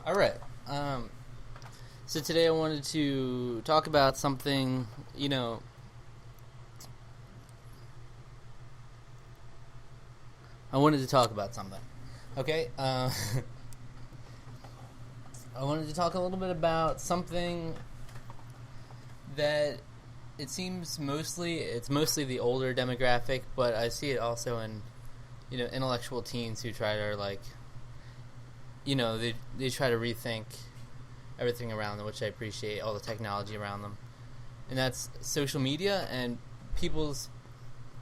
All right. So today I wanted to talk about something, I wanted to talk about something. Okay? I wanted to talk a little bit about something that it seems it's mostly the older demographic, but I see it also in, intellectual teens who try to, they try to rethink everything around them, which I appreciate, all the technology around them. And that's social media and people's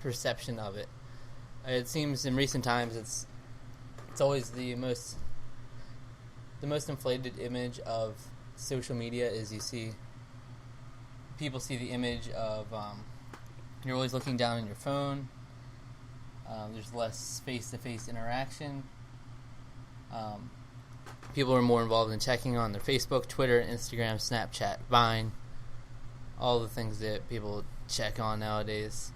perception of it. It seems in recent times it's always the most inflated image of social media is people see the image of you're always looking down on your phone. There's less face-to-face interaction. People are more involved in checking on their Facebook, Twitter, Instagram, Snapchat, Vine, all the things that people check on nowadays.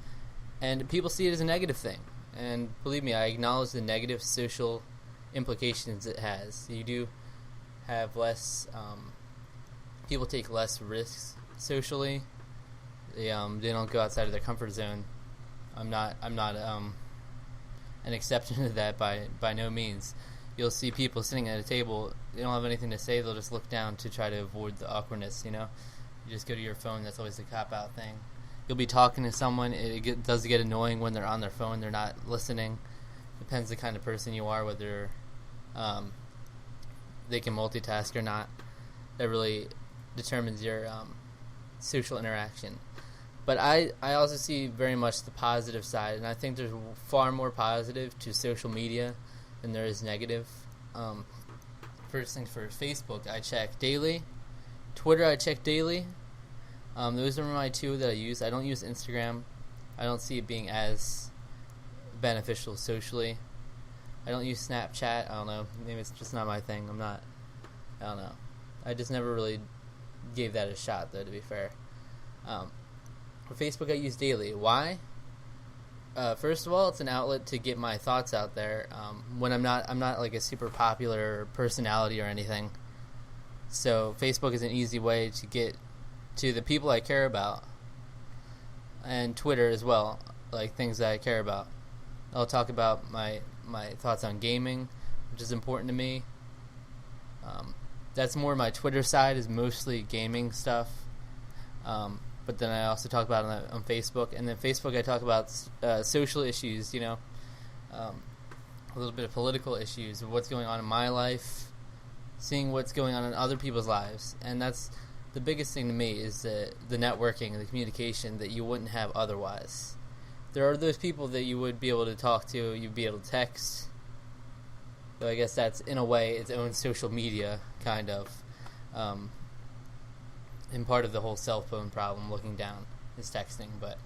And people see it as a negative thing. And believe me, I acknowledge the negative social implications it has. You do have less, people take less risks socially. They don't go outside of their comfort zone. I'm not an exception to that by no means. You'll see people sitting at a table, they don't have anything to say, they'll just look down to try to avoid the awkwardness, You just go to your phone, that's always the cop-out thing. You'll be talking to someone, it does get annoying when they're on their phone, they're not listening. Depends the kind of person you are, whether they can multitask or not. That really determines your social interaction. But I also see very much the positive side, and I think there's far more positive to social media than there is negative. First things first, Facebook I check daily. Twitter I check daily. Those are my two that I use. I don't use Instagram. I don't see it being as beneficial socially. I don't use Snapchat. I don't know. Maybe it's just not my thing. I don't know. I just never really gave that a shot, though, to be fair. For Facebook I use daily. Why? First of all, it's an outlet to get my thoughts out there. When I'm not like a super popular personality or anything. So Facebook is an easy way to get to the people I care about. And Twitter as well, like things that I care about. I'll talk about my thoughts on gaming, which is important to me. That's more my Twitter side, is mostly gaming stuff. But then I also talk about it on Facebook. And then Facebook I talk about social issues, a little bit of political issues, of what's going on in my life, seeing what's going on in other people's lives. And that's the biggest thing to me, is the networking and the communication that you wouldn't have otherwise. There are those people that you would be able to talk to, you'd be able to text. So I guess that's, in a way, its own social media, kind of. And part of the whole cell phone problem, looking down, is texting. But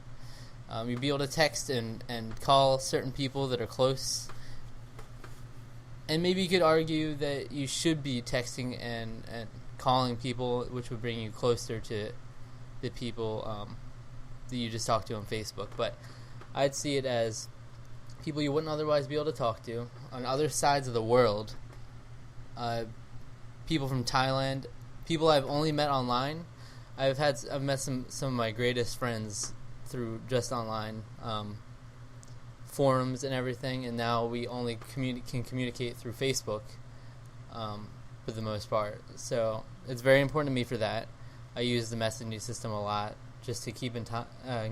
you'd be able to text and call certain people that are close. And maybe you could argue that you should be texting and calling people, which would bring you closer to the people that you just talked to on Facebook. But I'd see it as people you wouldn't otherwise be able to talk to on other sides of the world. People from Thailand, people I've only met online. I've met some of my greatest friends through just online forums and everything, and now we only can communicate through Facebook for the most part. So it's very important to me for that. I use the messaging system a lot just to keep in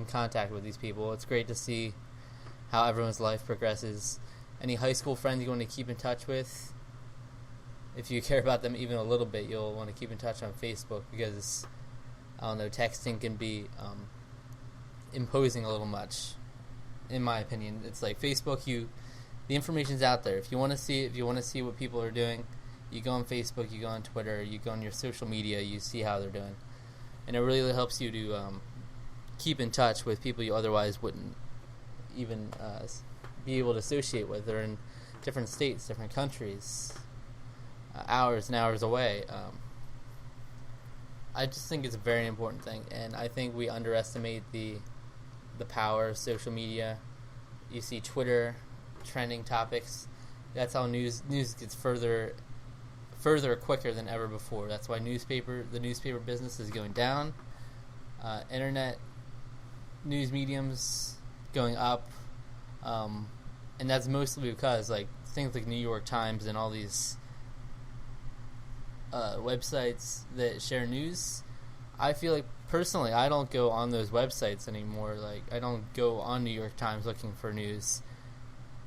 contact with these people. It's great to see how everyone's life progresses. Any high school friends you want to keep in touch with, if you care about them even a little bit, you'll want to keep in touch on Facebook, because I don't know, texting can be imposing a little much, in my opinion. It's like Facebook, the information's out there. If you want to see it, if you want to see what people are doing, you go on Facebook, you go on Twitter, you go on your social media, you see how they're doing. And it really helps you to keep in touch with people you otherwise wouldn't even be able to associate with. They're in different states, different countries, hours and hours away. I just think it's a very important thing, and I think we underestimate the power of social media. You see Twitter trending topics. That's how news gets further further quicker than ever before. That's why the newspaper business is going down. Internet news mediums going up, and that's mostly because like things like New York Times and all these websites that share news. I feel like personally I don't go on those websites anymore. Like I don't go on New York Times looking for news.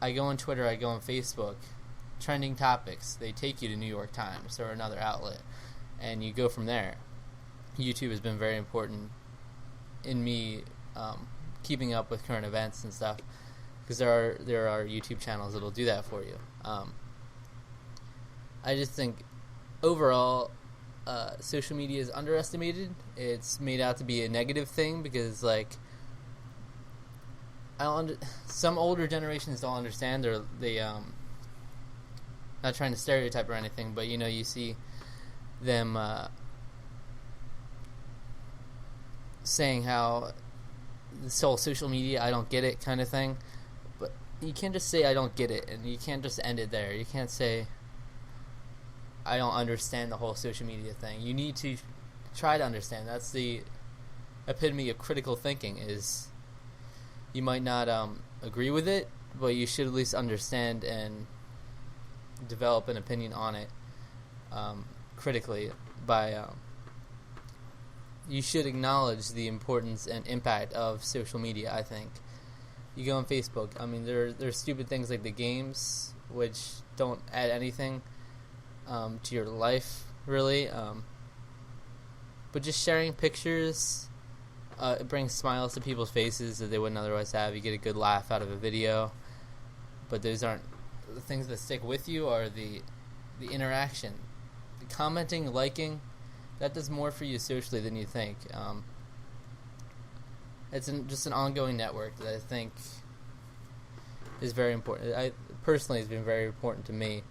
I go on Twitter, I go on Facebook. Trending topics, they take you to New York Times or another outlet, and you go from there. YouTube has been very important in me keeping up with current events and stuff, because there are YouTube channels that'll do that for you. I just think overall social media is underestimated. It's made out to be a negative thing because like some older generations don't understand. They not trying to stereotype or anything, but you see them saying how this whole social media, I don't get it kind of thing. But you can't just say I don't get it, and you can't just end it there. You can't say I don't understand the whole social media thing. You need to try to understand. That's the epitome of critical thinking. Is you might not agree with it, but you should at least understand and develop an opinion on it critically by you should acknowledge the importance and impact of social media. I think you go on Facebook, I mean there's stupid things like the games which don't add anything to your life really, but just sharing pictures, it brings smiles to people's faces that they wouldn't otherwise have. You get a good laugh out of a video, but those aren't the things that stick with you. Are the interaction, the commenting, liking. That does more for you socially than you think. It's just an ongoing network that I think is very important. I personally, has been very important to me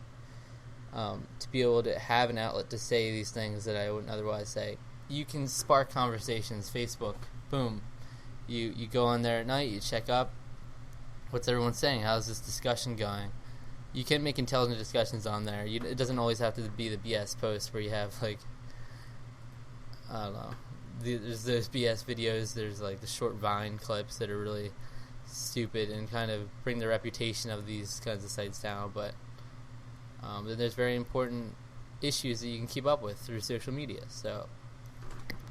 to be able to have an outlet to say these things that I wouldn't otherwise say. You can spark conversations. Facebook, boom. You go on there at night. You check up. What's everyone saying? How's this discussion going? You can make intelligent discussions on there. It doesn't always have to be the BS post where you have like, I don't know, there's those BS videos. There's like the short Vine clips that are really stupid and kind of bring the reputation of these kinds of sites down. But then there's very important issues that you can keep up with through social media. So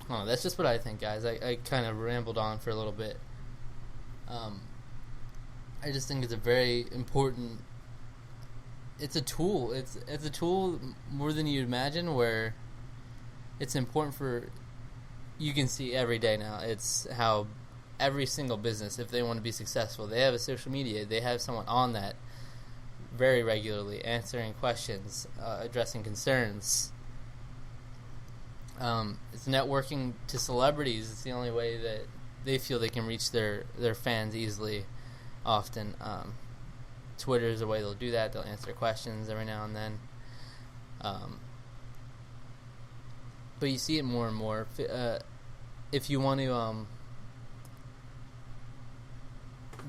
I don't know, that's just what I think, guys. I kind of rambled on for a little bit. I just think it's a very important. It's a tool. It's a tool more than you'd imagine, where it's important for. You can see every day now. It's how every single business, if they want to be successful, they have a social media. They have someone on that very regularly, answering questions, addressing concerns. It's networking to celebrities. It's the only way that they feel they can reach their fans easily. Often, Twitter is a way they'll do that. They'll answer questions every now and then. But you see it more and more. If you want to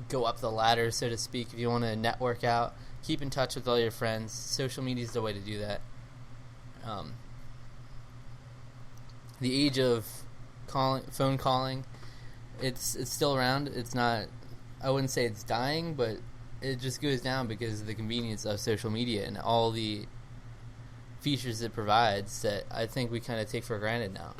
go up the ladder, so to speak, if you want to network out, keep in touch with all your friends, social media is the way to do that. The age of phone calling, it's still around. It's not. I wouldn't say it's dying, but it just goes down because of the convenience of social media and all the features it provides that I think we kind of take for granted now.